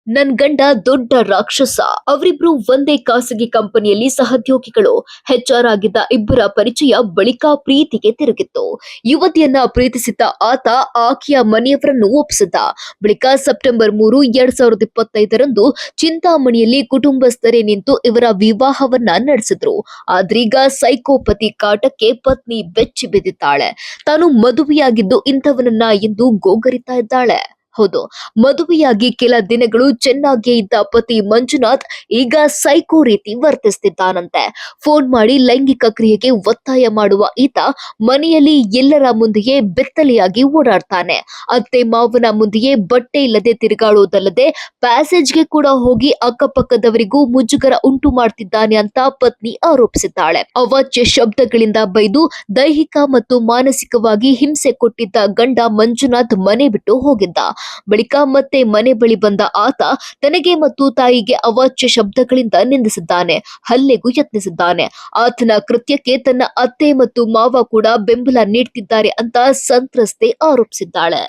ನನ್ ಗಂಡ ದೊಡ್ಡ ರಾಕ್ಷಸ. ಅವರಿಬ್ರು ಒಂದೇ ಖಾಸಗಿ ಕಂಪನಿಯಲ್ಲಿ ಸಹೋದ್ಯೋಗಿಗಳು. HR ಆಗಿದ್ದ ಇಬ್ಬರ ಪರಿಚಯ ಬಳಿಕ ಪ್ರೀತಿಗೆ ತಿರುಗಿತ್ತು. ಯುವತಿಯನ್ನ ಪ್ರೀತಿಸಿದ್ದ ಆತ ಆಕೆಯ ಮನೆಯವರನ್ನು ಒಪ್ಪಿಸಿದ್ದ. ಬಳಿಕ ಸೆಪ್ಟೆಂಬರ್ 3, 2025ರಂದು ಚಿಂತಾಮಣಿಯಲ್ಲಿ ಕುಟುಂಬಸ್ಥರೇ ನಿಂತು ಇವರ ವಿವಾಹವನ್ನ ನಡೆಸಿದ್ರು. ಆದ್ರೀಗ ಸೈಕೋಪತಿ ಕಾಟಕ್ಕೆ ಪತ್ನಿ ಬೆಚ್ಚಿ ಬಿದ್ದಿದ್ದಾಳೆ. ತಾನು ಮದುವೆಯಾಗಿದ್ದು ಇಂಥವನನ್ನ ಎಂದು ಗೋಗರಿತಾ ಇದ್ದಾಳೆ. ಹೌದು, ಮದುವೆಯಾಗಿ ಕೆಲ ದಿನಗಳು ಚೆನ್ನಾಗಿಯೇ ಇದ್ದ ಪತಿ ಮಂಜುನಾಥ್ ಈಗ ಸೈಕೋ ರೀತಿ ವರ್ತಿಸ್ತಿದ್ದಾನಂತೆ. ಫೋನ್ ಮಾಡಿ ಲೈಂಗಿಕ ಕ್ರಿಯೆಗೆ ಒತ್ತಾಯ ಮಾಡುವ ಈತ ಮನೆಯಲ್ಲಿ ಎಲ್ಲರ ಮುಂದೆಯೇ ಬೆತ್ತಲೆಯಾಗಿ ಓಡಾಡ್ತಾನೆ. ಅತ್ತೆ ಮಾವನ ಮುಂದೆಯೇ ಬಟ್ಟೆ ಇಲ್ಲದೆ ತಿರುಗಾಡುವುದಲ್ಲದೆ ಪ್ಯಾಸೇಜ್ಗೆ ಕೂಡ ಹೋಗಿ ಅಕ್ಕಪಕ್ಕದವರಿಗೂ ಮುಜುಗರ ಉಂಟು ಮಾಡ್ತಿದ್ದಾನೆ ಅಂತ ಪತ್ನಿ ಆರೋಪಿಸಿದ್ದಾಳೆ. ಅವಾಚ್ಯ ಶಬ್ದಗಳಿಂದ ಬೈದು ದೈಹಿಕ ಮತ್ತು ಮಾನಸಿಕವಾಗಿ ಹಿಂಸೆ ಕೊಟ್ಟಿದ್ದ ಗಂಡ ಮಂಜುನಾಥ್ ಮನೆ ಬಿಟ್ಟು ಹೋಗಿದ್ದ. ಬಳಿಕ ಮತ್ತೆ ಮನೆ ಬಳಿ ಬಂದ ಆತ ತನಗೆ ಮತ್ತು ತಾಯಿಗೆ ಅವಾಚ್ಯ ಶಬ್ದಗಳಿಂದ ನಿಂದಿಸಿದ್ದಾನೆ, ಹಲ್ಲೆಗೂ ಯತ್ನಿಸಿದ್ದಾನೆ. ಆತನ ಕೃತ್ಯಕ್ಕೆ ತನ್ನ ಅತ್ತೆ ಮತ್ತು ಮಾವ ಕೂಡ ಬೆಂಬಲ ನೀಡ್ತಿದ್ದಾರೆ ಅಂತ ಸಂತ್ರಸ್ತೆ ಆರೋಪಿಸಿದ್ದಾಳೆ.